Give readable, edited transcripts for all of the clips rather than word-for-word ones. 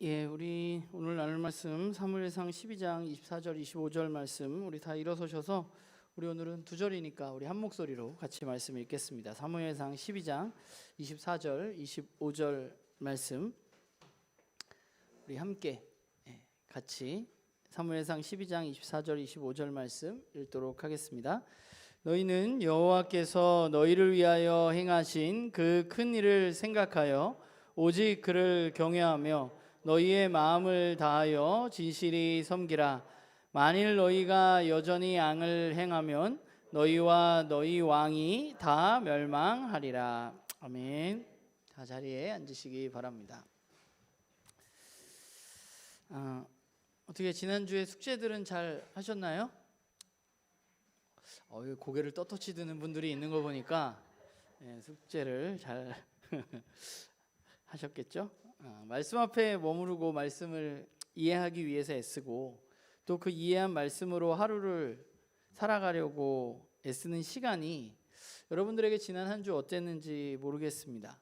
우리 오늘 나눌 말씀 사무엘상 12장 24절 25절 말씀 우리 다 일어서셔서 우리 오늘은 두 절이니까 우리 한 목소리로 같이 말씀 읽겠습니다. 사무엘상 12장 24절 25절 말씀 우리 함께 같이 사무엘상 12장 24절 25절 말씀 읽도록 하겠습니다. 너희는 여호와께서 너희를 위하여 행하신 그 큰 일을 생각하여 오직 그를 경외하며 너희의 마음을 다하여 진실히 섬기라. 만일 너희가 여전히 악을 행하면 너희와 너희 왕이 다 멸망하리라. 아멘. 다 자리에 앉으시기 바랍니다. 어떻게 지난주에 숙제들은 잘 하셨나요? 고개를 떳떳이 드는 분들이 있는 거 보니까 숙제를 잘 하셨겠죠? 말씀 앞에 머무르고 말씀을 이해하기 위해서 애쓰고 또 그 이해한 말씀으로 하루를 살아가려고 애쓰는 시간이 여러분들에게 지난 한 주 어땠는지 모르겠습니다.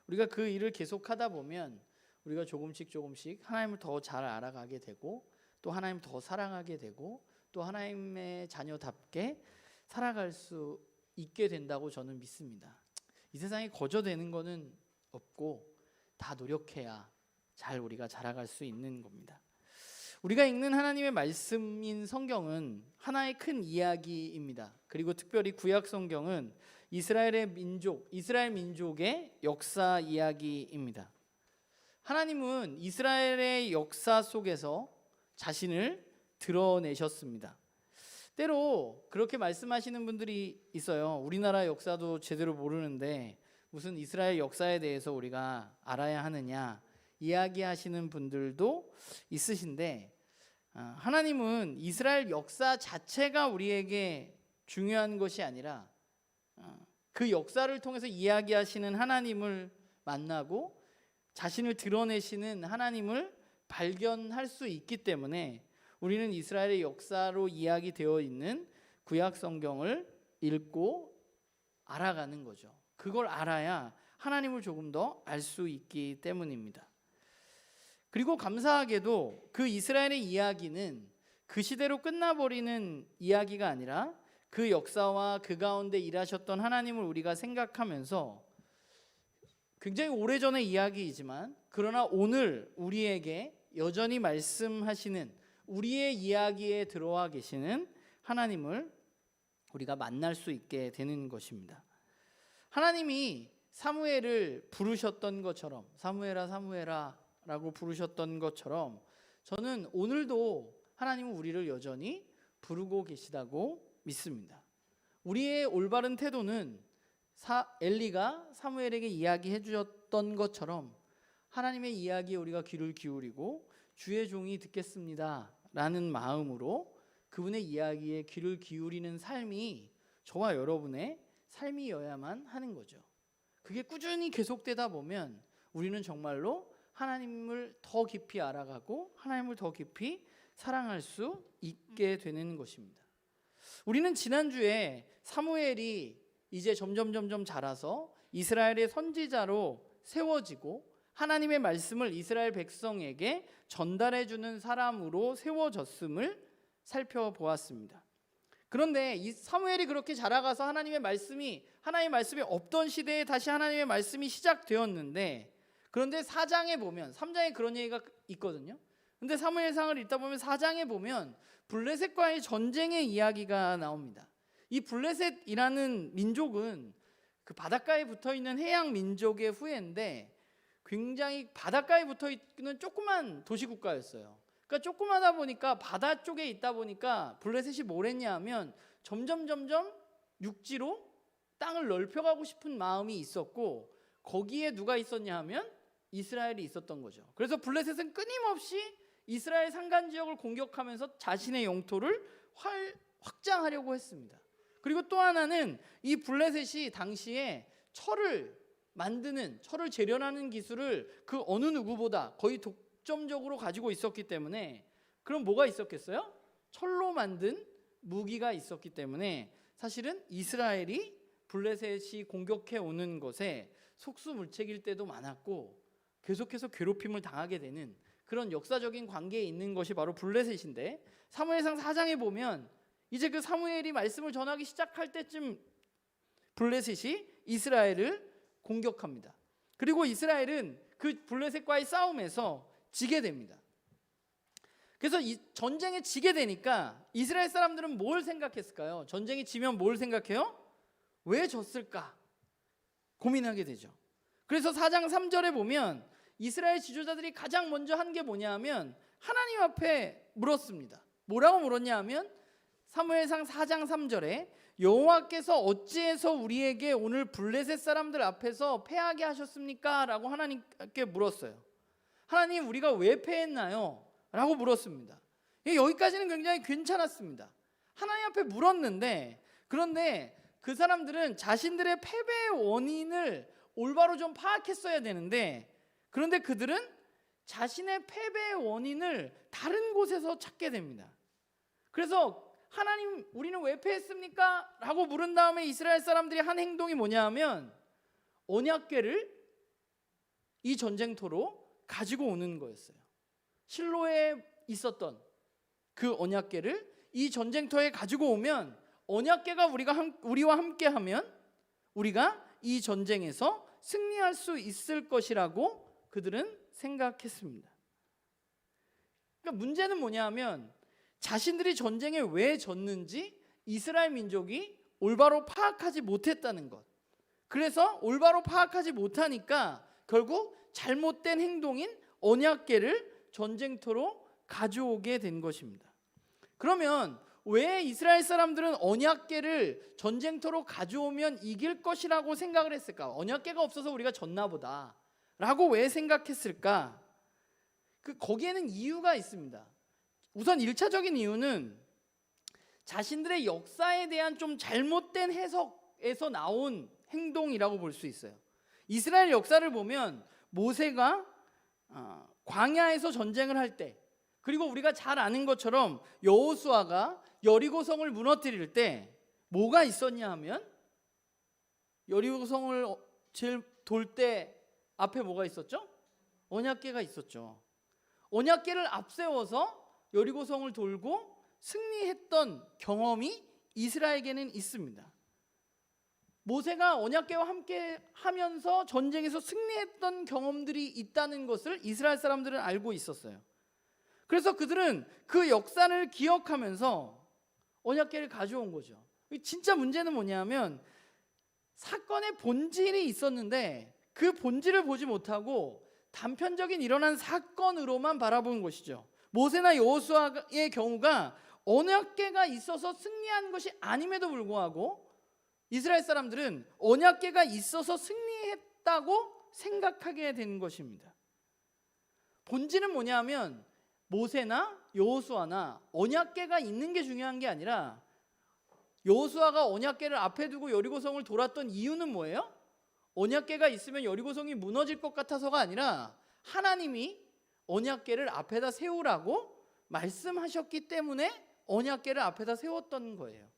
우리가 그 일을 계속하다 보면 우리가 조금씩 하나님을 더 잘 알아가게 되고 또 하나님을 더 사랑하게 되고 또 하나님의 자녀답게 살아갈 수 있게 된다고 저는 믿습니다. 이 세상에 거저되는 거는 없고 다 노력해야 잘 우리가 자라갈 수 있는 겁니다. 우리가 읽는 하나님의 말씀인 성경은 하나의 큰 이야기입니다. 그리고 특별히 구약 성경은 이스라엘 민족의 역사 이야기입니다. 하나님은 이스라엘의 역사 속에서 자신을 드러내셨습니다. 때로 그렇게 말씀하시는 분들이 있어요. 우리나라 역사도 제대로 모르는데 무슨 이스라엘 역사에 대해서 우리가 알아야 하느냐 이야기하시는 분들도 있으신데 하나님은 이스라엘 역사 자체가 우리에게 중요한 것이 아니라 그 역사를 통해서 이야기하시는 하나님을 만나고 자신을 드러내시는 하나님을 발견할 수 있기 때문에 우리는 이스라엘의 역사로 이야기되어 있는 구약 성경을 읽고 알아가는 거죠. 그걸 알아야 하나님을 조금 더 알 수 있기 때문입니다. 그리고 감사하게도 그 이스라엘의 이야기는 그 시대로 끝나버리는 이야기가 아니라 그 역사와 그 가운데 일하셨던 하나님을 우리가 생각하면서 굉장히 오래전의 이야기이지만 그러나 오늘 우리에게 여전히 말씀하시는 우리의 이야기에 들어와 계시는 하나님을 우리가 만날 수 있게 되는 것입니다. 하나님이 사무엘을 부르셨던 것처럼 사무엘아 사무엘아 라고 부르셨던 것처럼 저는 오늘도 하나님은 우리를 여전히 부르고 계시다고 믿습니다. 우리의 올바른 태도는 엘리가 사무엘에게 이야기해 주셨던 것처럼 하나님의 이야기에 우리가 귀를 기울이고 주의 종이 듣겠습니다 라는 마음으로 그분의 이야기에 귀를 기울이는 삶이 저와 여러분의 삶이어야만 하는 거죠. 그게 꾸준히 계속되다 보면 우리는 정말로 하나님을 더 깊이 알아가고 하나님을 더 깊이 사랑할 수 있게 되는 것입니다. 우리는 지난주에 사무엘이 이제 점점 자라서 이스라엘의 선지자로 세워지고 하나님의 말씀을 이스라엘 백성에게 전달해 주는 사람으로 세워졌음을 살펴보았습니다. 그런데 이 사무엘이 그렇게 자라가서 하나님의 말씀이 없던 시대에 다시 하나님의 말씀이 시작되었는데 그런데 4장에 보면 3장에 그런 얘기가 있거든요. 근데 사무엘상을 읽다 보면 4장에 보면 블레셋과의 전쟁의 이야기가 나옵니다. 이 블레셋이라는 민족은 그 바닷가에 붙어있는 해양 민족의 후예인데 굉장히 바닷가에 붙어있는 조그만 도시국가였어요. 그러니까 조그마다 보니까 바다 쪽에 있다 보니까 블레셋이 뭘 했냐 하면 점점 육지로 땅을 넓혀가고 싶은 마음이 있었고 거기에 누가 있었냐 하면 이스라엘이 있었던 거죠. 그래서 블레셋은 끊임없이 이스라엘 산간지역을 공격하면서 자신의 영토를 확장하려고 했습니다. 그리고 또 하나는 이 블레셋이 당시에 철을 재련하는 기술을 그 어느 누구보다 거의 독점적으로 가지고 있었기 때문에 그럼 뭐가 있었겠어요? 철로 만든 무기가 있었기 때문에 사실은 이스라엘이 블레셋이 공격해 오는 것에 속수무책일 때도 많았고 계속해서 괴롭힘을 당하게 되는 그런 역사적인 관계에 있는 것이 바로 블레셋인데, 사무엘상 4장에 보면 이제 그 사무엘이 말씀을 전하기 시작할 때쯤 블레셋이 이스라엘을 공격합니다. 그리고 이스라엘은 그 블레셋과의 싸움에서 지게 됩니다. 그래서 이 전쟁에 지게 되니까 이스라엘 사람들은 뭘 생각했을까요? 전쟁에 지면 뭘 생각해요? 왜 졌을까? 고민하게 되죠. 그래서 4장 3절에 보면 이스라엘 지도자들이 가장 먼저 한 게 뭐냐 하면 하나님 앞에 물었습니다. 뭐라고 물었냐 하면 사무엘상 4장 3절에 여호와께서 어찌해서 우리에게 오늘 블레셋 사람들 앞에서 패하게 하셨습니까? 라고 하나님께 물었어요. 하나님, 우리가 왜 패했나요? 라고 물었습니다. 여기까지는 굉장히 괜찮았습니다. 하나님 앞에 물었는데, 그런데 그 사람들은 자신들의 패배의 원인을 올바로 좀 파악했어야 되는데, 그런데 그들은 자신의 패배의 원인을 다른 곳에서 찾게 됩니다. 그래서 하나님, 우리는 왜 패했습니까? 라고 물은 다음에 이스라엘 사람들이 한 행동이 뭐냐 하면 언약궤를 이 전쟁터로 가지고 오는 거였어요. 실로에 있었던 그 언약궤를 이 전쟁터에 가지고 오면 언약궤가 우리와 함께 하면 우리가 이 전쟁에서 승리할 수 있을 것이라고 그들은 생각했습니다. 그러니까 문제는 뭐냐 하면 자신들이 전쟁에 왜 졌는지 이스라엘 민족이 올바로 파악하지 못했다는 것. 그래서 올바로 파악하지 못하니까 결국 잘못된 행동인 언약궤를 전쟁터로 가져오게 된 것입니다. 그러면 왜 이스라엘 사람들은 언약궤를 전쟁터로 가져오면 이길 것이라고 생각을 했을까? 언약궤가 없어서 우리가 졌나 보다 라고 왜 생각했을까? 거기에는 이유가 있습니다. 우선 1차적인 이유는 자신들의 역사에 대한 좀 잘못된 해석에서 나온 행동이라고 볼 수 있어요. 이스라엘 역사를 보면 모세가 광야에서 전쟁을 할 때, 그리고 우리가 잘 아는 것처럼 여호수아가 여리고성을 무너뜨릴 때 뭐가 있었냐 하면 여리고성을 돌 때 앞에 뭐가 있었죠? 언약궤가 있었죠. 언약궤를 앞세워서 여리고성을 돌고 승리했던 경험이 이스라엘에게는 있습니다. 모세가 언약궤와 함께 하면서 전쟁에서 승리했던 경험들이 있다는 것을 이스라엘 사람들은 알고 있었어요. 그래서 그들은 그 역사를 기억하면서 언약궤를 가져온 거죠. 진짜 문제는 뭐냐면 사건의 본질이 있었는데 그 본질을 보지 못하고 단편적인 일어난 사건으로만 바라본 것이죠. 모세나 여호수아의 경우가 언약궤가 있어서 승리한 것이 아님에도 불구하고 이스라엘 사람들은 언약궤가 있어서 승리했다고 생각하게 된 것입니다. 본질은 뭐냐면 모세나 여호수아나 언약궤가 있는 게 중요한 게 아니라 여호수아가 언약궤를 앞에 두고 여리고성을 돌았던 이유는 뭐예요? 언약궤가 있으면 여리고성이 무너질 것 같아서가 아니라 하나님이 언약궤를 앞에다 세우라고 말씀하셨기 때문에 언약궤를 앞에다 세웠던 거예요.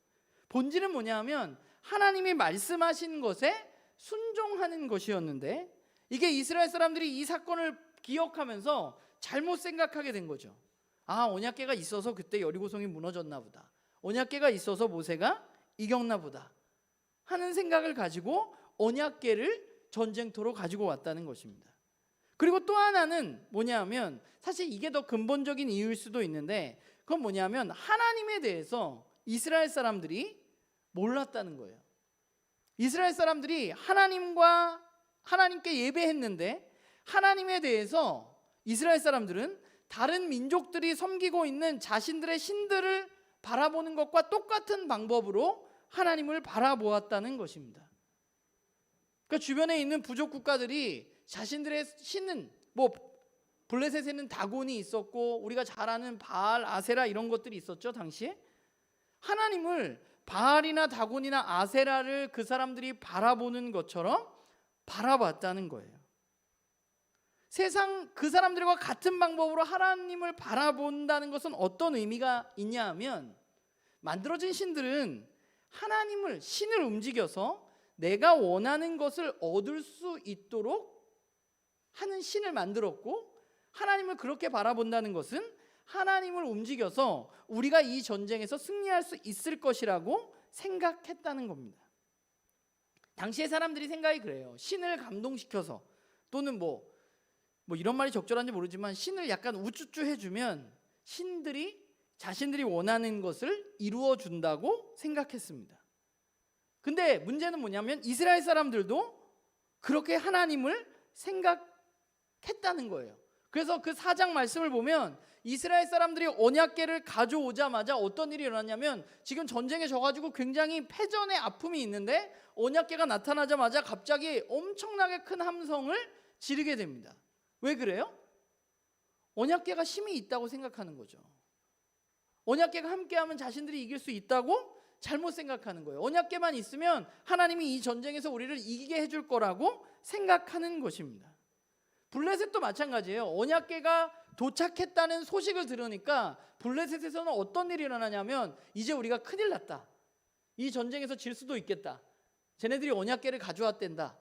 본질은 뭐냐면 하나님이 말씀하신 것에 순종하는 것이었는데, 이게 이스라엘 사람들이 이 사건을 기억하면서 잘못 생각하게 된 거죠. 언약궤가 있어서 그때 여리고성이 무너졌나 보다, 언약궤가 있어서 모세가 이겼나 보다 하는 생각을 가지고 언약궤를 전쟁터로 가지고 왔다는 것입니다. 그리고 또 하나는 뭐냐면 사실 이게 더 근본적인 이유일 수도 있는데, 그건 뭐냐면 하나님에 대해서 이스라엘 사람들이 몰랐다는 거예요. 이스라엘 사람들이 하나님께 예배했는데 하나님에 대해서 이스라엘 사람들은 다른 민족들이 섬기고 있는 자신들의 신들을 바라보는 것과 똑같은 방법으로 하나님을 바라보았다는 것입니다. 그러니까 주변에 있는 부족 국가들이 자신들의 신은 블레셋에는 다곤이 있었고 우리가 잘 아는 바알, 아세라 이런 것들이 있었죠. 당시에 하나님을 바알이나 다곤이나 아세라를 그 사람들이 바라보는 것처럼 바라봤다는 거예요. 세상 그 사람들과 같은 방법으로 하나님을 바라본다는 것은 어떤 의미가 있냐 하면, 만들어진 신들은 신을 움직여서 내가 원하는 것을 얻을 수 있도록 하는 신을 만들었고, 하나님을 그렇게 바라본다는 것은 하나님을 움직여서 우리가 이 전쟁에서 승리할 수 있을 것이라고 생각했다는 겁니다. 당시의 사람들이 생각이 그래요. 신을 감동시켜서, 또는 뭐 이런 말이 적절한지 모르지만 신을 약간 우쭈쭈 해주면 신들이 자신들이 원하는 것을 이루어 준다고 생각했습니다. 근데 문제는 뭐냐면 이스라엘 사람들도 그렇게 하나님을 생각했다는 거예요. 그래서 그 4장 말씀을 보면 이스라엘 사람들이 언약궤를 가져오자마자 어떤 일이 일어났냐면, 지금 전쟁에 져가지고 굉장히 패전의 아픔이 있는데 언약궤가 나타나자마자 갑자기 엄청나게 큰 함성을 지르게 됩니다. 왜 그래요? 언약궤가 힘이 있다고 생각하는 거죠. 언약궤가 함께하면 자신들이 이길 수 있다고 잘못 생각하는 거예요. 언약궤만 있으면 하나님이 이 전쟁에서 우리를 이기게 해줄 거라고 생각하는 것입니다. 블레셋도 마찬가지예요. 언약궤가 도착했다는 소식을 들으니까 블레셋에서는 어떤 일이 일어나냐면, 이제 우리가 큰일 났다, 이 전쟁에서 질 수도 있겠다, 쟤네들이 언약궤를 가져왔댄다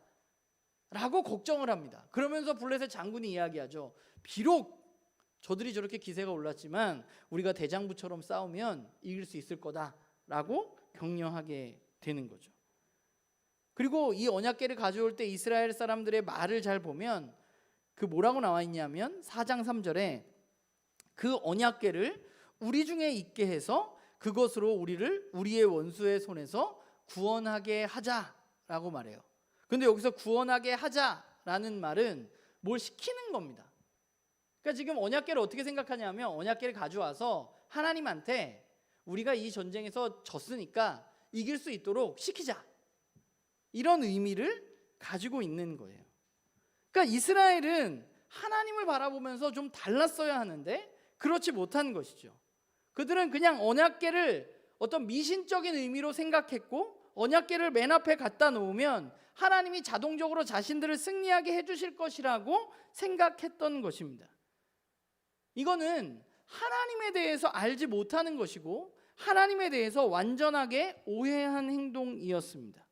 라고 걱정을 합니다. 그러면서 블레셋 장군이 이야기하죠. 비록 저들이 저렇게 기세가 올랐지만 우리가 대장부처럼 싸우면 이길 수 있을 거다 라고 격려하게 되는 거죠. 그리고 이 언약궤를 가져올 때 이스라엘 사람들의 말을 잘 보면 그 뭐라고 나와 있냐면 4장 3절에 그 언약궤를 우리 중에 있게 해서 그것으로 우리를 우리의 원수의 손에서 구원하게 하자라고 말해요. 근데 여기서 구원하게 하자라는 말은 뭘 시키는 겁니다. 그러니까 지금 언약궤를 어떻게 생각하냐면, 언약궤를 가져와서 하나님한테 우리가 이 전쟁에서 졌으니까 이길 수 있도록 시키자, 이런 의미를 가지고 있는 거예요. 그러니까 이스라엘은 하나님을 바라보면서 좀 달랐어야 하는데 그렇지 못한 것이죠. 그들은 그냥 언약궤를 어떤 미신적인 의미로 생각했고, 언약궤를 맨 앞에 갖다 놓으면 하나님이 자동적으로 자신들을 승리하게 해주실 것이라고 생각했던 것입니다. 이거는 하나님에 대해서 알지 못하는 것이고 하나님에 대해서 완전하게 오해한 행동이었습니다.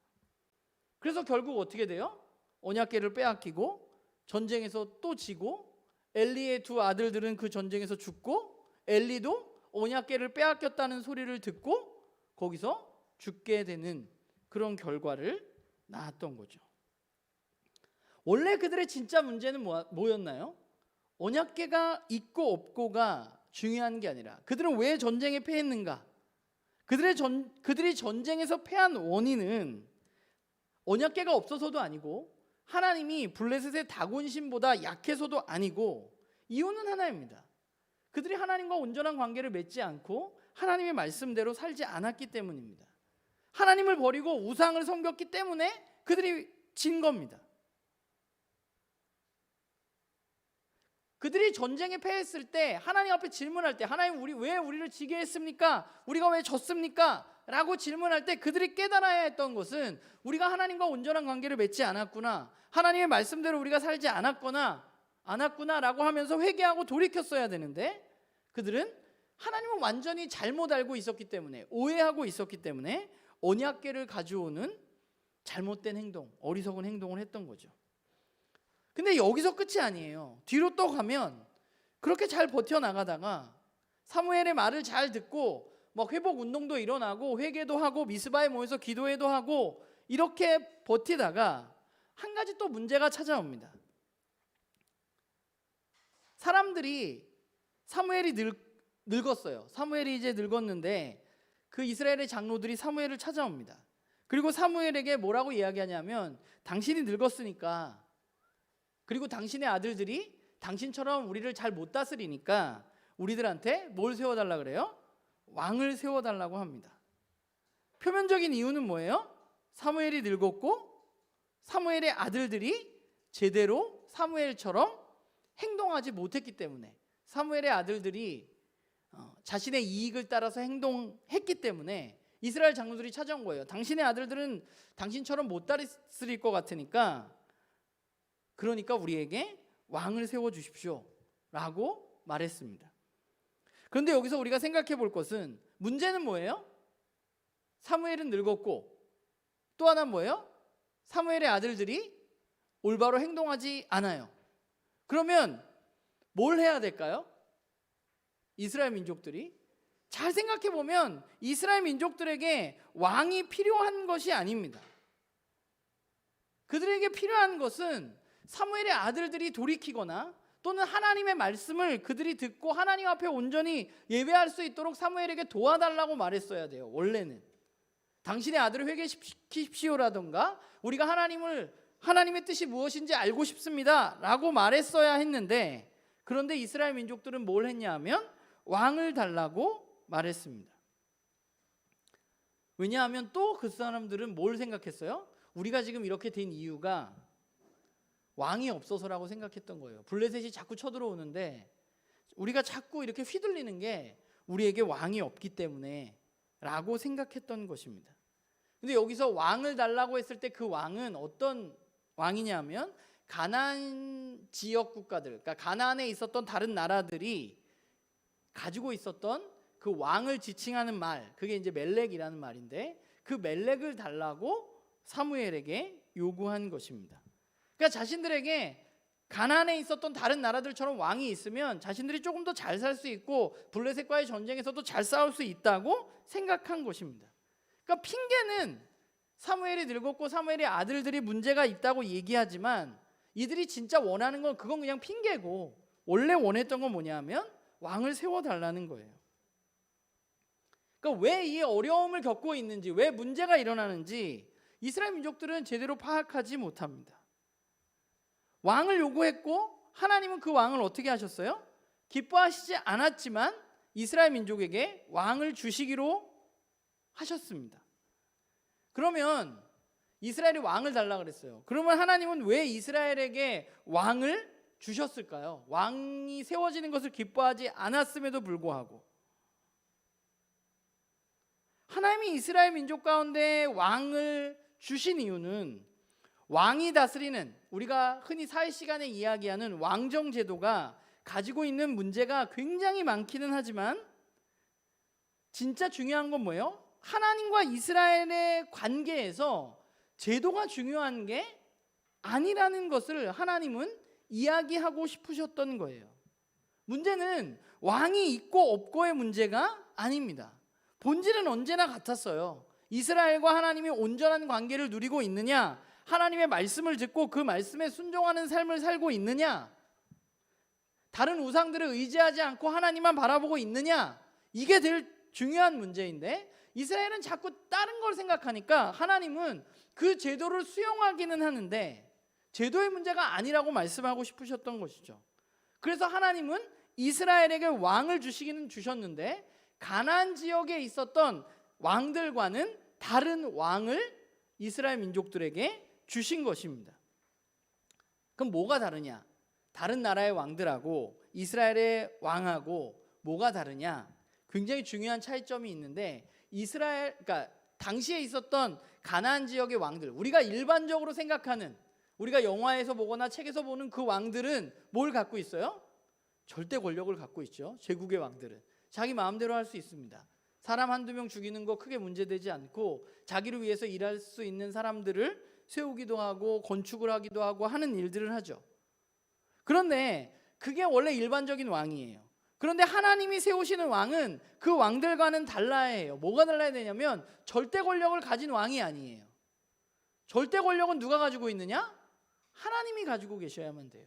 그래서 결국 어떻게 돼요? 언약궤를 빼앗기고 전쟁에서 또 지고, 엘리의 두 아들들은 그 전쟁에서 죽고, 엘리도 언약궤를 빼앗겼다는 소리를 듣고 거기서 죽게 되는 그런 결과를 낳았던 거죠. 원래 그들의 진짜 문제는 뭐였나요? 언약궤가 있고 없고가 중요한 게 아니라 그들은 왜 전쟁에 패했는가? 그들이 전쟁에서 패한 원인은 언약궤가 없어서도 아니고 하나님이 블레셋의 다곤신보다 약해서도 아니고, 이유는 하나입니다. 그들이 하나님과 온전한 관계를 맺지 않고 하나님의 말씀대로 살지 않았기 때문입니다. 하나님을 버리고 우상을 섬겼기 때문에 그들이 진 겁니다. 그들이 전쟁에 패했을 때 하나님 앞에 질문할 때, 하나님 왜 우리를 지게 했습니까? 우리가 왜 졌습니까? 라고 질문할 때 그들이 깨달아야 했던 것은, 우리가 하나님과 온전한 관계를 맺지 않았구나, 하나님의 말씀대로 우리가 살지 않았구나라고 하면서 회개하고 돌이켰어야 되는데, 그들은 하나님을 완전히 잘못 알고 있었기 때문에, 오해하고 있었기 때문에 언약궤를 가져오는 잘못된 행동, 어리석은 행동을 했던 거죠. 근데 여기서 끝이 아니에요. 뒤로 또 가면 그렇게 잘 버텨나가다가 사무엘의 말을 잘 듣고 막 회복 운동도 일어나고 회개도 하고 미스바에 모여서 기도회도 하고 이렇게 버티다가 한 가지 또 문제가 찾아옵니다. 사람들이, 사무엘이 늙었어요. 사무엘이 이제 늙었는데 그 이스라엘의 장로들이 사무엘을 찾아옵니다. 그리고 사무엘에게 뭐라고 이야기하냐면, 당신이 늙었으니까, 그리고 당신의 아들들이 당신처럼 우리를 잘 못 다스리니까 우리들한테 뭘 세워달라 그래요? 왕을 세워달라고 합니다. 표면적인 이유는 뭐예요? 사무엘이 늙었고 사무엘의 아들들이 제대로 사무엘처럼 행동하지 못했기 때문에, 사무엘의 아들들이 자신의 이익을 따라서 행동했기 때문에 이스라엘 장로들이 찾아온 거예요. 당신의 아들들은 당신처럼 못 다스릴 것 같으니까, 그러니까 우리에게 왕을 세워주십시오 라고 말했습니다. 그런데 여기서 우리가 생각해 볼 것은, 문제는 뭐예요? 사무엘은 늙었고, 또 하나 뭐예요? 사무엘의 아들들이 올바로 행동하지 않아요. 그러면 뭘 해야 될까요? 이스라엘 민족들이 잘 생각해 보면 이스라엘 민족들에게 왕이 필요한 것이 아닙니다. 그들에게 필요한 것은 사무엘의 아들들이 돌이키거나 또는 하나님의 말씀을 그들이 듣고 하나님 앞에 온전히 예배할 수 있도록 사무엘에게 도와달라고 말했어야 돼요. 원래는 당신의 아들을 회개시키십시오라던가 우리가 하나님의 뜻이 무엇인지 알고 싶습니다 라고 말했어야 했는데, 그런데 이스라엘 민족들은 뭘 했냐 하면 왕을 달라고 말했습니다. 왜냐하면 또 그 사람들은 뭘 생각했어요? 우리가 지금 이렇게 된 이유가 왕이 없어서라고 생각했던 거예요. 블레셋이 자꾸 쳐들어오는데 우리가 자꾸 이렇게 휘둘리는 게 우리에게 왕이 없기 때문에 라고 생각했던 것입니다. 근데 여기서 왕을 달라고 했을 때 그 왕은 어떤 왕이냐면 가나안 지역 국가들, 그러니까 가나안에 있었던 다른 나라들이 가지고 있었던 그 왕을 지칭하는 말, 그게 이제 멜렉이라는 말인데 그 멜렉을 달라고 사무엘에게 요구한 것입니다. 그러니까 자신들에게 가나안에 있었던 다른 나라들처럼 왕이 있으면 자신들이 조금 더 잘 살 수 있고 블레셋과의 전쟁에서도 잘 싸울 수 있다고 생각한 것입니다. 그러니까 핑계는 사무엘이 늙었고 사무엘의 아들들이 문제가 있다고 얘기하지만 이들이 진짜 원하는 건 그건 그냥 핑계고 원래 원했던 건 뭐냐면 왕을 세워달라는 거예요. 그러니까 왜 이 어려움을 겪고 있는지, 왜 문제가 일어나는지 이스라엘 민족들은 제대로 파악하지 못합니다. 왕을 요구했고 하나님은 그 왕을 어떻게 하셨어요? 기뻐하시지 않았지만 이스라엘 민족에게 왕을 주시기로 하셨습니다. 그러면 이스라엘이 왕을 달라고 그랬어요. 그러면 하나님은 왜 이스라엘에게 왕을 주셨을까요? 왕이 세워지는 것을 기뻐하지 않았음에도 불구하고 하나님이 이스라엘 민족 가운데 왕을 주신 이유는 왕이 다스리는, 우리가 흔히 사회 시간에 이야기하는 왕정 제도가 가지고 있는 문제가 굉장히 많기는 하지만 진짜 중요한 건 뭐예요? 하나님과 이스라엘의 관계에서 제도가 중요한 게 아니라는 것을 하나님은 이야기하고 싶으셨던 거예요. 문제는 왕이 있고 없고의 문제가 아닙니다. 본질은 언제나 같았어요. 이스라엘과 하나님이 온전한 관계를 누리고 있느냐, 하나님의 말씀을 듣고 그 말씀에 순종하는 삶을 살고 있느냐, 다른 우상들을 의지하지 않고 하나님만 바라보고 있느냐, 이게 제일 중요한 문제인데 이스라엘은 자꾸 다른 걸 생각하니까 하나님은 그 제도를 수용하기는 하는데 제도의 문제가 아니라고 말씀하고 싶으셨던 것이죠. 그래서 하나님은 이스라엘에게 왕을 주시기는 주셨는데 가나안 지역에 있었던 왕들과는 다른 왕을 이스라엘 민족들에게 주신 것입니다. 그럼 뭐가 다르냐? 다른 나라의 왕들하고 이스라엘의 왕하고 뭐가 다르냐? 굉장히 중요한 차이점이 있는데 그러니까 당시에 있었던 가나안 지역의 왕들, 우리가 일반적으로 생각하는, 우리가 영화에서 보거나 책에서 보는 그 왕들은 뭘 갖고 있어요? 절대 권력을 갖고 있죠. 제국의 왕들은 자기 마음대로 할 수 있습니다. 사람 한두 명 죽이는 거 크게 문제되지 않고 자기를 위해서 일할 수 있는 사람들을 세우기도 하고 건축을 하기도 하고 하는 일들을 하죠. 그런데 그게 원래 일반적인 왕이에요. 그런데 하나님이 세우시는 왕은 그 왕들과는 달라야 해요. 뭐가 달라야 되냐면 절대 권력을 가진 왕이 아니에요. 절대 권력은 누가 가지고 있느냐? 하나님이 가지고 계셔야만 돼요.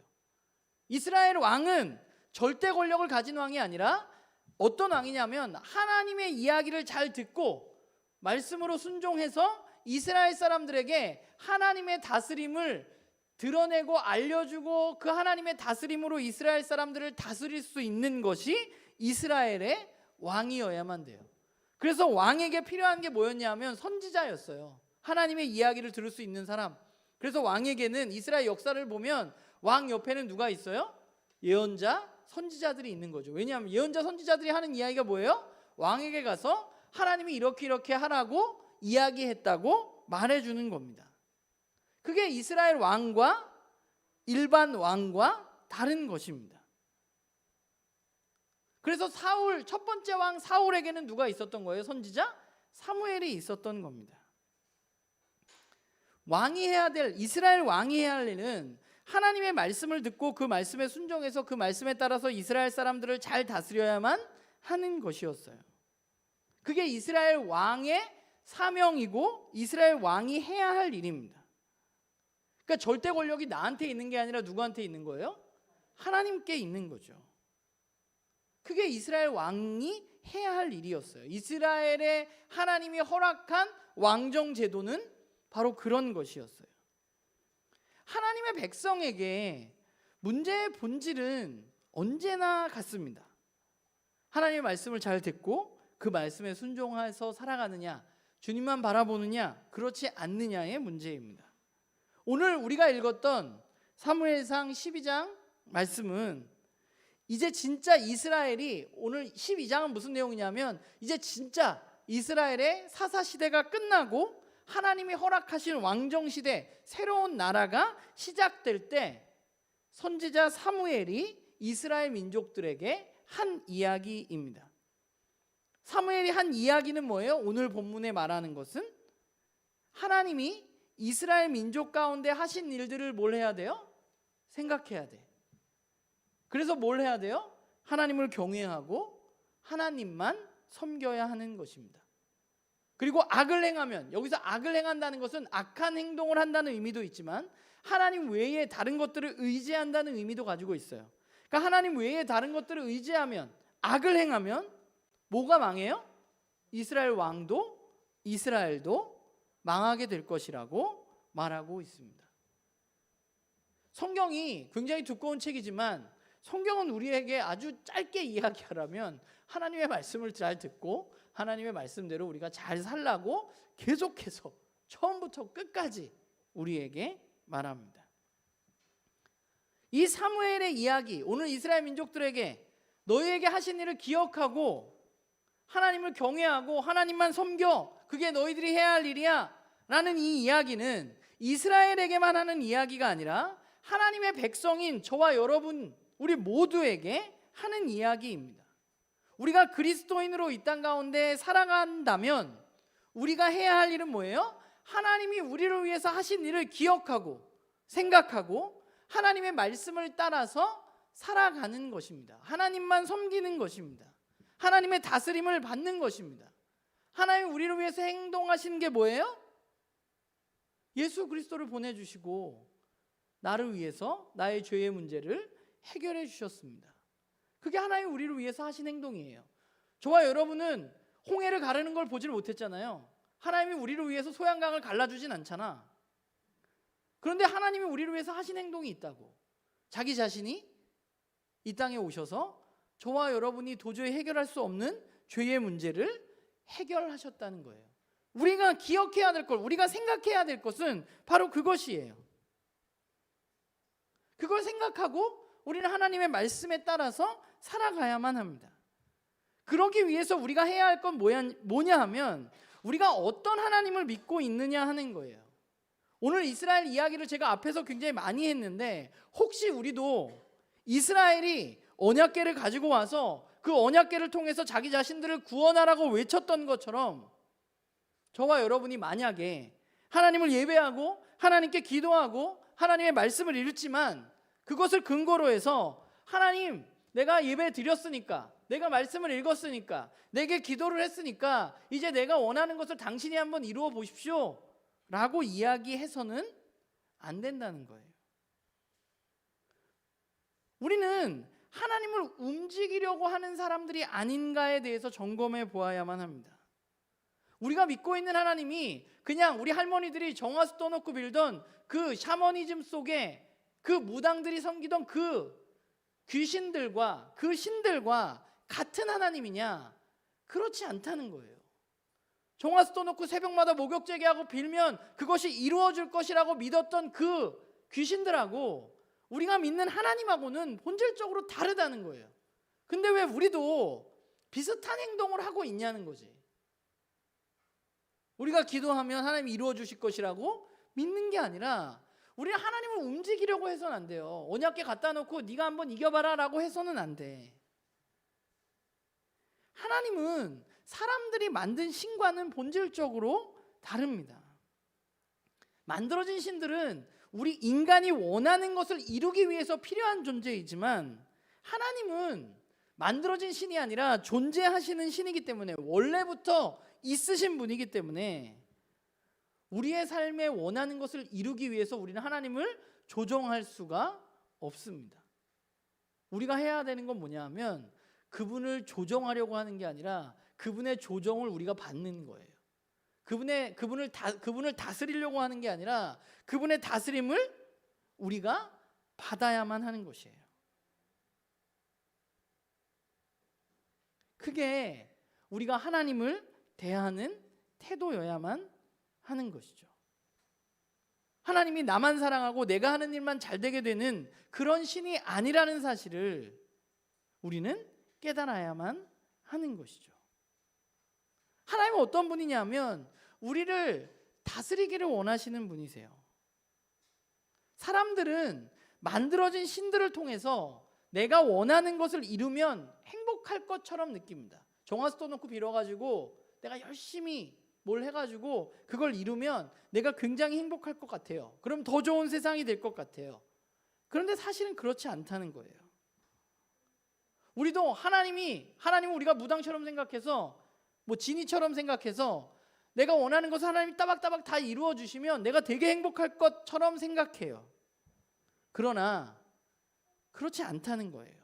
이스라엘 왕은 절대 권력을 가진 왕이 아니라 어떤 왕이냐면 하나님의 이야기를 잘 듣고 말씀으로 순종해서 이스라엘 사람들에게 하나님의 다스림을 드러내고 알려주고 그 하나님의 다스림으로 이스라엘 사람들을 다스릴 수 있는 것이 이스라엘의 왕이어야만 돼요. 그래서 왕에게 필요한 게 뭐였냐면 선지자였어요. 하나님의 이야기를 들을 수 있는 사람. 그래서 왕에게는 이스라엘 역사를 보면 왕 옆에는 누가 있어요? 예언자, 선지자들이 있는 거죠. 왜냐하면 예언자, 선지자들이 하는 이야기가 뭐예요? 왕에게 가서 하나님이 이렇게 이렇게 하라고 이야기했다고 말해주는 겁니다. 그게 이스라엘 왕과 일반 왕과 다른 것입니다. 그래서 첫 번째 왕 사울에게는 누가 있었던 거예요? 선지자? 사무엘이 있었던 겁니다. 이스라엘 왕이 해야 할 일은 하나님의 말씀을 듣고 그 말씀에 순종해서 그 말씀에 따라서 이스라엘 사람들을 잘 다스려야만 하는 것이었어요. 그게 이스라엘 왕의 사명이고 이스라엘 왕이 해야 할 일입니다. 그러니까 절대 권력이 나한테 있는 게 아니라 누구한테 있는 거예요? 하나님께 있는 거죠. 그게 이스라엘 왕이 해야 할 일이었어요. 이스라엘의 하나님이 허락한 왕정 제도는 바로 그런 것이었어요. 하나님의 백성에게 문제의 본질은 언제나 같습니다. 하나님의 말씀을 잘 듣고 그 말씀에 순종해서 살아가느냐, 주님만 바라보느냐, 그렇지 않느냐의 문제입니다. 오늘 우리가 읽었던 사무엘상 12장 말씀은 이제 진짜 이스라엘이, 오늘 12장은 무슨 내용이냐면 이제 진짜 이스라엘의 사사시대가 끝나고 하나님이 허락하신 왕정시대, 새로운 나라가 시작될 때 선지자 사무엘이 이스라엘 민족들에게 한 이야기입니다. 사무엘이 한 이야기는 뭐예요? 오늘 본문에 말하는 것은 하나님이 이스라엘 민족 가운데 하신 일들을 뭘 해야 돼요? 생각해야 돼. 그래서 뭘 해야 돼요? 하나님을 경외하고 하나님만 섬겨야 하는 것입니다. 그리고 악을 행하면, 여기서 악을 행한다는 것은 악한 행동을 한다는 의미도 있지만 하나님 외에 다른 것들을 의지한다는 의미도 가지고 있어요. 그러니까 하나님 외에 다른 것들을 의지하면, 악을 행하면 뭐가 망해요? 이스라엘 왕도 이스라엘도 망하게 될 것이라고 말하고 있습니다. 성경이 굉장히 두꺼운 책이지만 성경은 우리에게 아주 짧게 이야기하라면 하나님의 말씀을 잘 듣고 하나님의 말씀대로 우리가 잘 살라고 계속해서 처음부터 끝까지 우리에게 말합니다. 이 사무엘의 이야기, 오늘 이스라엘 민족들에게 너희에게 하신 일을 기억하고 하나님을 경외하고 하나님만 섬겨, 그게 너희들이 해야 할 일이야 라는 이 이야기는 이스라엘에게만 하는 이야기가 아니라 하나님의 백성인 저와 여러분, 우리 모두에게 하는 이야기입니다. 우리가 그리스도인으로 이 땅 가운데 살아간다면 우리가 해야 할 일은 뭐예요? 하나님이 우리를 위해서 하신 일을 기억하고 생각하고 하나님의 말씀을 따라서 살아가는 것입니다. 하나님만 섬기는 것입니다. 하나님의 다스림을 받는 것입니다. 하나님이 우리를 위해서 행동하신 게 뭐예요? 예수 그리스도를 보내주시고 나를 위해서 나의 죄의 문제를 해결해 주셨습니다. 그게 하나님이 우리를 위해서 하신 행동이에요. 저와 여러분은 홍해를 가르는 걸 보지를 못했잖아요. 하나님이 우리를 위해서 소양강을 갈라주진 않잖아. 그런데 하나님이 우리를 위해서 하신 행동이 있다고. 자기 자신이 이 땅에 오셔서 저와 여러분이 도저히 해결할 수 없는 죄의 문제를 해결하셨다는 거예요. 우리가 기억해야 될 것, 우리가 생각해야 될 것은 바로 그것이에요. 그걸 생각하고 우리는 하나님의 말씀에 따라서 살아가야만 합니다. 그러기 위해서 우리가 해야 할 건 뭐냐 하면 우리가 어떤 하나님을 믿고 있느냐 하는 거예요. 오늘 이스라엘 이야기를 제가 앞에서 굉장히 많이 했는데 혹시 우리도 이스라엘이 언약궤를 가지고 와서 그 언약궤를 통해서 자기 자신들을 구원하라고 외쳤던 것처럼 저와 여러분이 만약에 하나님을 예배하고 하나님께 기도하고 하나님의 말씀을 읽지만 그것을 근거로 해서 하나님, 내가 예배 드렸으니까, 내가 말씀을 읽었으니까, 내게 기도를 했으니까 이제 내가 원하는 것을 당신이 한번 이루어 보십시오 라고 이야기해서는 안 된다는 거예요. 우리는 하나님을 움직이려고 하는 사람들이 아닌가에 대해서 점검해 보아야만 합니다. 우리가 믿고 있는 하나님이 그냥 우리 할머니들이 정화수 떠놓고 빌던 그 샤머니즘 속에 그 무당들이 섬기던 그 귀신들과 그 신들과 같은 하나님이냐? 그렇지 않다는 거예요. 정화수 떠놓고 새벽마다 목욕 제기하고 빌면 그것이 이루어질 것이라고 믿었던 그 귀신들하고 우리가 믿는 하나님하고는 본질적으로 다르다는 거예요. 근데 왜 우리도 비슷한 행동을 하고 있냐는 거지. 우리가 기도하면 하나님이 이루어 주실 것이라고 믿는 게 아니라 우리는 하나님을 움직이려고 해서는 안 돼요. 언약궤 갖다 놓고 네가 한번 이겨봐라 라고 해서는 안 돼. 하나님은 사람들이 만든 신과는 본질적으로 다릅니다. 만들어진 신들은 우리 인간이 원하는 것을 이루기 위해서 필요한 존재이지만 하나님은 만들어진 신이 아니라 존재하시는 신이기 때문에 원래부터 있으신 분이기 때문에 우리의 삶에 원하는 것을 이루기 위해서 우리는 하나님을 조종할 수가 없습니다. 우리가 해야 되는 건 뭐냐 하면 그분을 조종하려고 하는 게 아니라 그분의 조종을 우리가 받는 거예요. 그분을 다스리려고 하는 게 아니라 그분의 다스림을 우리가 받아야만 하는 것이에요. 그게 우리가 하나님을 대하는 태도여야만 하는 것이죠. 하나님이 나만 사랑하고 내가 하는 일만 잘 되게 되는 그런 신이 아니라는 사실을 우리는 깨달아야만 하는 것이죠. 하나님은 어떤 분이냐면 우리를 다스리기를 원하시는 분이세요. 사람들은 만들어진 신들을 통해서 내가 원하는 것을 이루면 행복할 것처럼 느낍니다. 정화스토 놓고 빌어가지고 내가 열심히 뭘 해가지고 그걸 이루면 내가 굉장히 행복할 것 같아요. 그럼 더 좋은 세상이 될 것 같아요. 그런데 사실은 그렇지 않다는 거예요. 우리도 하나님은 우리가 무당처럼 생각해서 뭐 지니처럼 생각해서 내가 원하는 것을 하나님이 따박따박 다 이루어 주시면 내가 되게 행복할 것처럼 생각해요. 그러나 그렇지 않다는 거예요.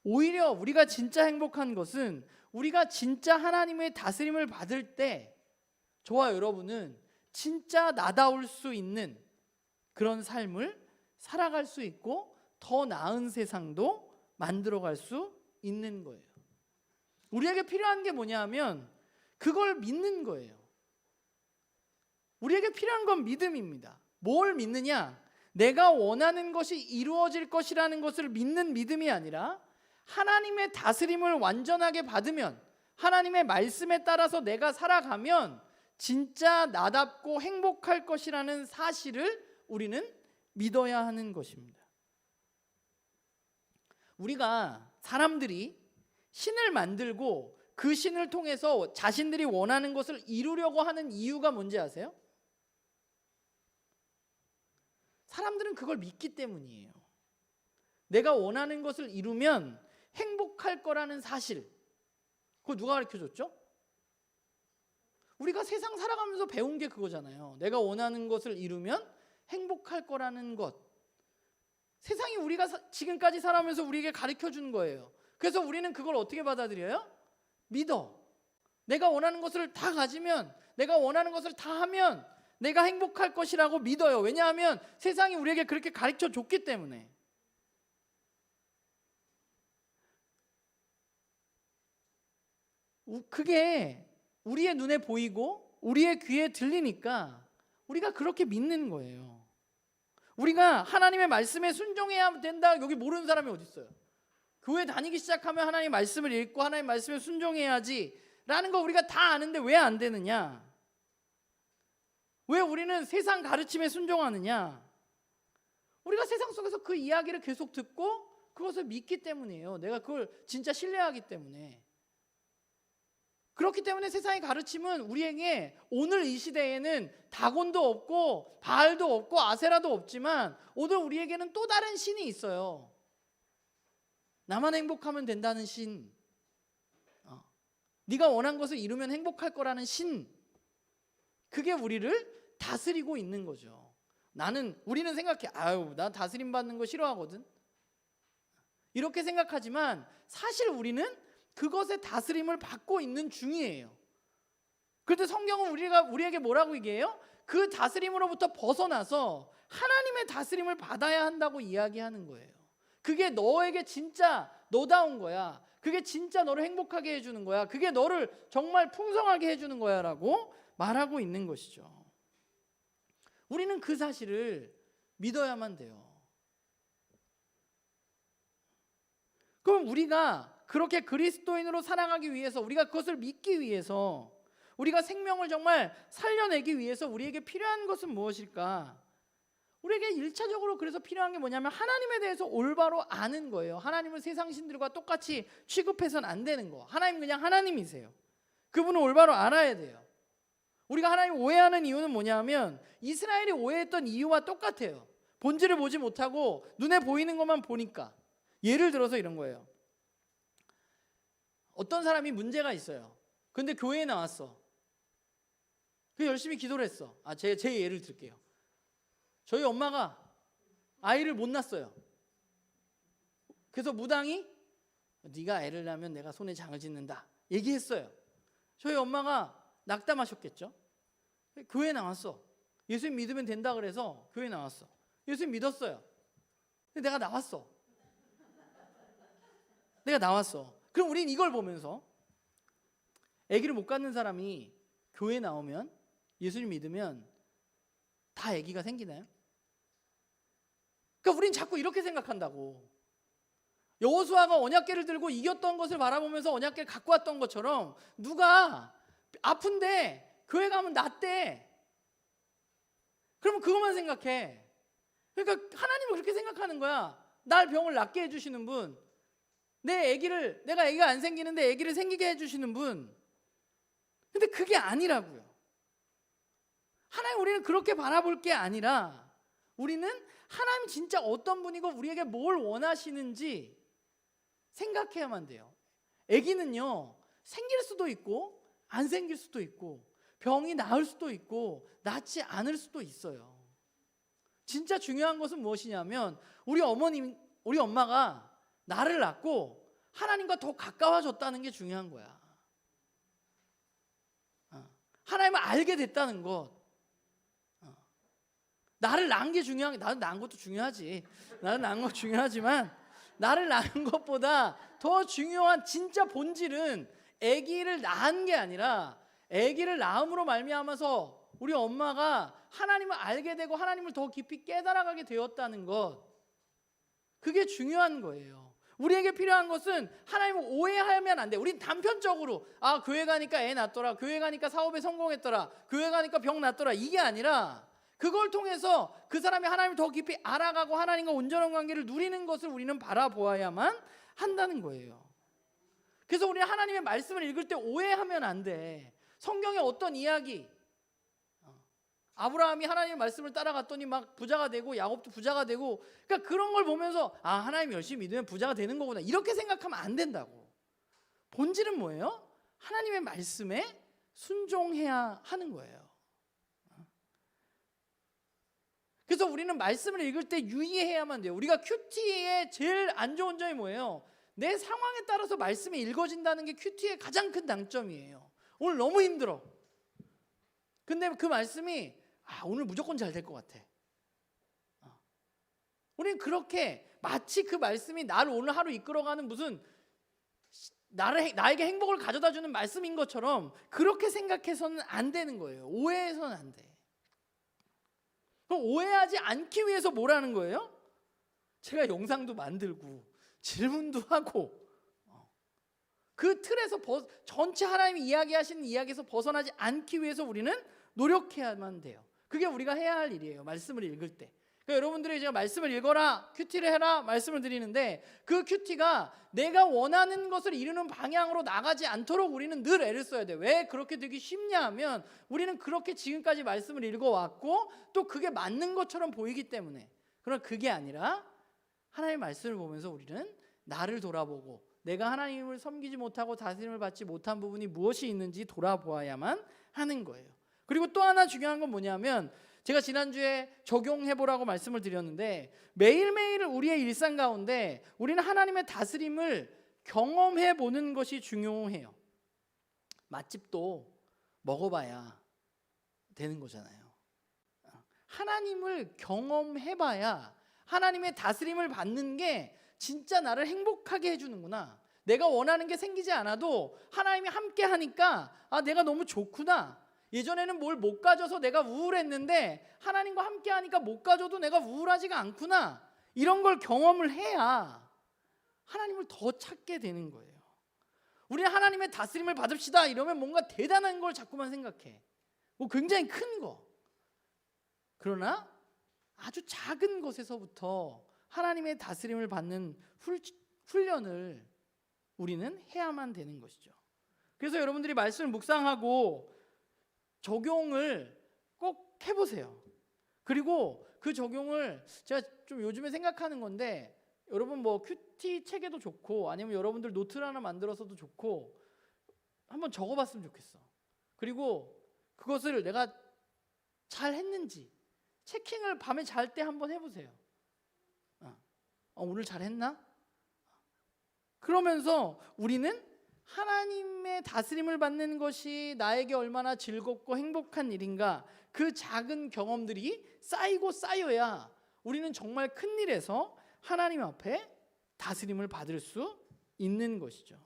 오히려 우리가 진짜 행복한 것은 우리가 진짜 하나님의 다스림을 받을 때 저와 여러분은 진짜 나다울 수 있는 그런 삶을 살아갈 수 있고 더 나은 세상도 만들어갈 수 있는 거예요. 우리에게 필요한 게 뭐냐 하면 그걸 믿는 거예요. 우리에게 필요한 건 믿음입니다. 뭘 믿느냐? 내가 원하는 것이 이루어질 것이라는 것을 믿는 믿음이 아니라 하나님의 다스림을 완전하게 받으면 하나님의 말씀에 따라서 내가 살아가면 진짜 나답고 행복할 것이라는 사실을 우리는 믿어야 하는 것입니다. 우리가 사람들이 신을 만들고 그 신을 통해서 자신들이 원하는 것을 이루려고 하는 이유가 뭔지 아세요? 사람들은 그걸 믿기 때문이에요. 내가 원하는 것을 이루면 행복할 거라는 사실. 그거 누가 가르쳐줬죠? 우리가 세상 살아가면서 배운 게 그거잖아요. 내가 원하는 것을 이루면 행복할 거라는 것. 세상이 우리가 지금까지 살아오면서 우리에게 가르쳐준 거예요. 그래서 우리는 그걸 어떻게 받아들여요? 믿어. 내가 원하는 것을 다 가지면, 내가 원하는 것을 다 하면 내가 행복할 것이라고 믿어요. 왜냐하면 세상이 우리에게 그렇게 가르쳐 줬기 때문에. 그게 우리의 눈에 보이고 우리의 귀에 들리니까 우리가 그렇게 믿는 거예요. 우리가 하나님의 말씀에 순종해야 된다, 여기 모르는 사람이 어디 있어요? 교회 다니기 시작하면 하나님의 말씀을 읽고 하나님의 말씀에 순종해야지 라는 거 우리가 다 아는데 왜 안 되느냐? 왜 우리는 세상 가르침에 순종하느냐? 우리가 세상 속에서 그 이야기를 계속 듣고 그것을 믿기 때문이에요. 내가 그걸 진짜 신뢰하기 때문에. 그렇기 때문에 세상의 가르침은 우리에게 오늘 이 시대에는 다곤도 없고 바알도 없고 아세라도 없지만 오늘 우리에게는 또 다른 신이 있어요. 나만 행복하면 된다는 신, 네가 원한 것을 이루면 행복할 거라는 신, 그게 우리를 다스리고 있는 거죠. 우리는 생각해, 나 다스림 받는 거 싫어하거든, 이렇게 생각하지만 사실 우리는 그것의 다스림을 받고 있는 중이에요. 그런데 성경은 우리에게 뭐라고 얘기해요? 그 다스림으로부터 벗어나서 하나님의 다스림을 받아야 한다고 이야기하는 거예요. 그게 너에게 진짜 너다운 거야. 그게 진짜 너를 행복하게 해주는 거야. 그게 너를 정말 풍성하게 해주는 거야 라고 말하고 있는 것이죠. 우리는 그 사실을 믿어야만 돼요. 그럼 우리가 그렇게 그리스도인으로 살아가기 위해서, 우리가 그것을 믿기 위해서, 우리가 생명을 정말 살려내기 위해서 우리에게 필요한 것은 무엇일까? 우리에게 1차적으로 그래서 필요한 게 뭐냐면 하나님에 대해서 올바로 아는 거예요. 하나님을 세상 신들과 똑같이 취급해서는 안 되는 거. 하나님 그냥 하나님이세요. 그분을 올바로 알아야 돼요. 우리가 하나님 오해하는 이유는 뭐냐면 이스라엘이 오해했던 이유와 똑같아요. 본질을 보지 못하고 눈에 보이는 것만 보니까. 예를 들어서 이런 거예요. 어떤 사람이 문제가 있어요. 근데 교회에 나왔어. 그 열심히 기도를 했어. 제 예를 들게요. 저희 엄마가 아이를 못 낳았어요. 그래서 무당이 네가 애를 낳으면 내가 손에 장을 짓는다 얘기했어요. 저희 엄마가 낙담하셨겠죠. 교회에 나왔어. 예수님 믿으면 된다 그래서 교회에 나왔어. 예수님 믿었어요. 근데 내가 나왔어. 그럼 우린 이걸 보면서 아기를 못 갖는 사람이 교회에 나오면 예수님 믿으면 다 아기가 생기나요? 그러니까 우린 자꾸 이렇게 생각한다고. 여호수아가 언약궤를 들고 이겼던 것을 바라보면서 언약궤를 갖고 왔던 것처럼 누가 아픈데 교회 가면 낫대. 그러면 그것만 생각해. 그러니까 하나님은 그렇게 생각하는 거야. 날 병을 낫게 해주시는 분, 내가 아기가 안 생기는데 아기를 생기게 해주시는 분. 근데 그게 아니라고요. 하나님 우리는 그렇게 바라볼 게 아니라 우리는 하나님 진짜 어떤 분이고 우리에게 뭘 원하시는지 생각해야만 돼요. 아기는요 생길 수도 있고 안 생길 수도 있고 병이 나을 수도 있고 낫지 않을 수도 있어요. 진짜 중요한 것은 무엇이냐면 우리 엄마가 나를 낳고 하나님과 더 가까워졌다는 게 중요한 거야. 하나님을 알게 됐다는 것. 나를 낳은 게 중요한 게, 나는 낳은 것도 중요하지. 나는 낳은 거 중요하지만 나를 낳은 것보다 더 중요한 진짜 본질은 아기를 낳은 게 아니라 아기를 낳음으로 말미암아서 우리 엄마가 하나님을 알게 되고 하나님을 더 깊이 깨달아가게 되었다는 것. 그게 중요한 거예요. 우리에게 필요한 것은 하나님을 오해하면 안 돼. 우린 단편적으로 교회 가니까 애 낳더라, 교회 가니까 사업에 성공했더라, 교회 가니까 병 났더라, 이게 아니라 그걸 통해서 그 사람이 하나님을 더 깊이 알아가고 하나님과 온전한 관계를 누리는 것을 우리는 바라보아야만 한다는 거예요. 그래서 우리는 하나님의 말씀을 읽을 때 오해하면 안 돼. 성경의 어떤 이야기, 아브라함이 하나님의 말씀을 따라갔더니 막 부자가 되고 야곱도 부자가 되고, 그러니까 그런 걸 보면서 하나님 열심히 믿으면 부자가 되는 거구나 이렇게 생각하면 안 된다고. 본질은 뭐예요? 하나님의 말씀에 순종해야 하는 거예요. 그래서 우리는 말씀을 읽을 때 유의해야만 돼요. 우리가 큐티의 제일 안 좋은 점이 뭐예요? 내 상황에 따라서 말씀이 읽어진다는 게 큐티의 가장 큰 단점이에요. 오늘 너무 힘들어. 근데 그 말씀이 오늘 무조건 잘 될 것 같아. 우리는 그렇게 마치 그 말씀이 나를 오늘 하루 이끌어가는 무슨 나에게 행복을 가져다 주는 말씀인 것처럼 그렇게 생각해서는 안 되는 거예요. 오해해서는 안 돼. 그럼 오해하지 않기 위해서 뭐라는 거예요? 제가 영상도 만들고 질문도 하고 그 틀에서 전체 하나님이 이야기하시는 이야기에서 벗어나지 않기 위해서 우리는 노력해야만 돼요. 그게 우리가 해야 할 일이에요. 말씀을 읽을 때. 그러니까 여러분들이 제가 말씀을 읽어라, 큐티를 해라 말씀을 드리는데 그 큐티가 내가 원하는 것을 이루는 방향으로 나가지 않도록 우리는 늘 애를 써야 돼요. 왜 그렇게 되기 쉽냐 하면 우리는 그렇게 지금까지 말씀을 읽어왔고 또 그게 맞는 것처럼 보이기 때문에. 그러나 그게 아니라 하나님의 말씀을 보면서 우리는 나를 돌아보고 내가 하나님을 섬기지 못하고 다스림을 받지 못한 부분이 무엇이 있는지 돌아보아야만 하는 거예요. 그리고 또 하나 중요한 건 뭐냐면 제가 지난주에 적용해보라고 말씀을 드렸는데 매일매일 우리의 일상 가운데 우리는 하나님의 다스림을 경험해보는 것이 중요해요. 맛집도 먹어봐야 되는 거잖아요. 하나님을 경험해봐야 하나님의 다스림을 받는 게 진짜 나를 행복하게 해주는구나. 내가 원하는 게 생기지 않아도 하나님이 함께 하니까 내가 너무 좋구나. 예전에는 뭘 못 가져서 내가 우울했는데 하나님과 함께 하니까 못 가져도 내가 우울하지가 않구나. 이런 걸 경험을 해야 하나님을 더 찾게 되는 거예요. 우리는 하나님의 다스림을 받읍시다 이러면 뭔가 대단한 걸 자꾸만 생각해. 굉장히 큰 거. 그러나 아주 작은 것에서부터 하나님의 다스림을 받는 훈련을 우리는 해야만 되는 것이죠. 그래서 여러분들이 말씀을 묵상하고 적용을 꼭 해보세요. 그리고 그 적용을 제가 좀 요즘에 생각하는 건데, 여러분 뭐 큐티 책에도 좋고 아니면 여러분들 노트를 하나 만들어서도 좋고 한번 적어봤으면 좋겠어. 그리고 그것을 내가 잘 했는지 체킹을 밤에 잘 때 한번 해보세요. 오늘 잘 했나? 그러면서 우리는 하나님의 다스림을 받는 것이 나에게 얼마나 즐겁고 행복한 일인가, 그 작은 경험들이 쌓이고 쌓여야 우리는 정말 큰 일에서 하나님 앞에 다스림을 받을 수 있는 것이죠.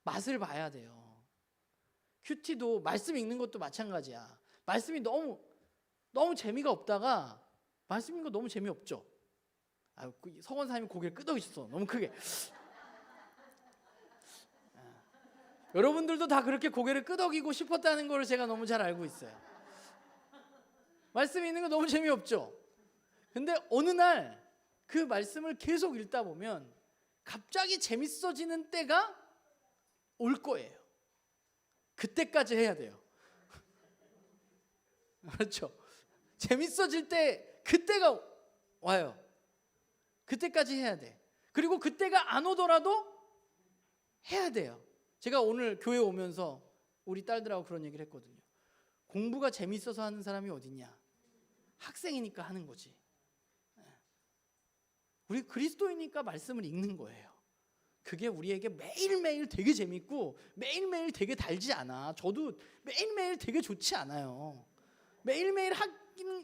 맛을 봐야 돼요. 큐티도 말씀 읽는 것도 마찬가지야. 말씀이 너무 재미가 없다가 말씀 읽는 거 너무 재미없죠. 서건사님이 고개를 끄덕이셨어. 너무 크게. 여러분들도 다 그렇게 고개를 끄덕이고 싶었다는 걸 제가 너무 잘 알고 있어요. 말씀 읽는 거 너무 재미없죠. 근데 어느 날 그 말씀을 계속 읽다 보면 갑자기 재밌어지는 때가 올 거예요. 그때까지 해야 돼요. 그렇죠? 재밌어질 때 그때가 와요. 그때까지 해야 돼. 그리고 그때가 안 오더라도 해야 돼요. 제가 오늘 교회 오면서 우리 딸들하고 그런 얘기를 했거든요. 공부가 재밌어서 하는 사람이 어딨냐? 학생이니까 하는 거지. 우리 그리스도이니까 말씀을 읽는 거예요. 그게 우리에게 매일매일 되게 재밌고 매일매일 되게 달지 않아. 저도 매일매일 되게 좋지 않아요. 매일매일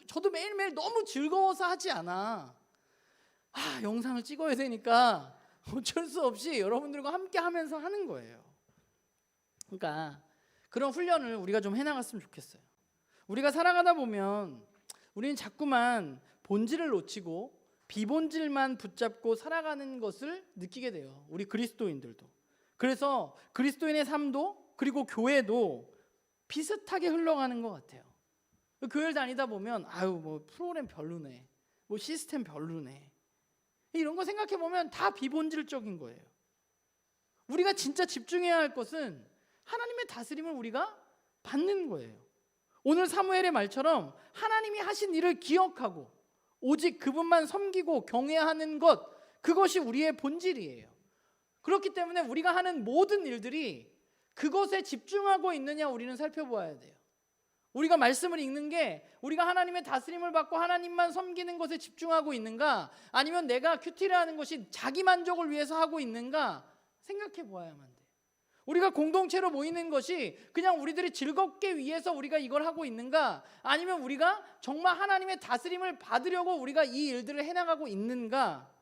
저도 매일매일 너무 즐거워서 하지 않아. 영상을 찍어야 되니까 어쩔 수 없이 여러분들과 함께 하면서 하는 거예요. 그러니까 그런 훈련을 우리가 좀 해나갔으면 좋겠어요. 우리가 살아가다 보면 우리는 자꾸만 본질을 놓치고 비본질만 붙잡고 살아가는 것을 느끼게 돼요. 우리 그리스도인들도. 그래서 그리스도인의 삶도 그리고 교회도 비슷하게 흘러가는 것 같아요. 교회를 다니다 보면 뭐 프로그램 별로네, 뭐 시스템 별로네, 이런 거 생각해 보면 다 비본질적인 거예요. 우리가 진짜 집중해야 할 것은 하나님의 다스림을 우리가 받는 거예요. 오늘 사무엘의 말처럼 하나님이 하신 일을 기억하고 오직 그분만 섬기고 경외하는 것, 그것이 우리의 본질이에요. 그렇기 때문에 우리가 하는 모든 일들이 그것에 집중하고 있느냐 우리는 살펴보아야 돼요. 우리가 말씀을 읽는 게 우리가 하나님의 다스림을 받고 하나님만 섬기는 것에 집중하고 있는가, 아니면 내가 큐티를 하는 것이 자기 만족을 위해서 하고 있는가 생각해 보아야만 돼요. 우리가 공동체로 모이는 것이 그냥 우리들이 즐겁게 위해서 우리가 이걸 하고 있는가, 아니면 우리가 정말 하나님의 다스림을 받으려고 우리가 이 일들을 해나가고 있는가,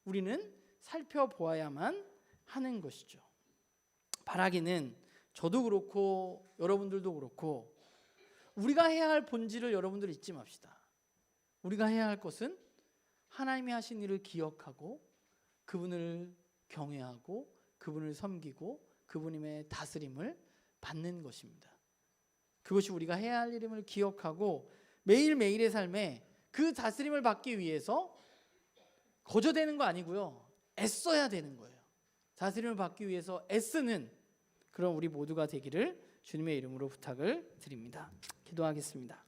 우리는 살펴보아야만 하는 것이죠. 바라기는 저도 그렇고 여러분들도 그렇고 우리가 해야 할 본질을 여러분들 잊지 맙시다. 우리가 해야 할 것은 하나님이 하신 일을 기억하고 그분을 경외하고 그분을 섬기고 그분의 다스림을 받는 것입니다. 그것이 우리가 해야 할 일임을 기억하고 매일매일의 삶에 그 다스림을 받기 위해서 거저대는 거 아니고요, 애써야 되는 거예요. 다스림을 받기 위해서 애쓰는 그런 우리 모두가 되기를 주님의 이름으로 부탁을 드립니다. 기도하겠습니다.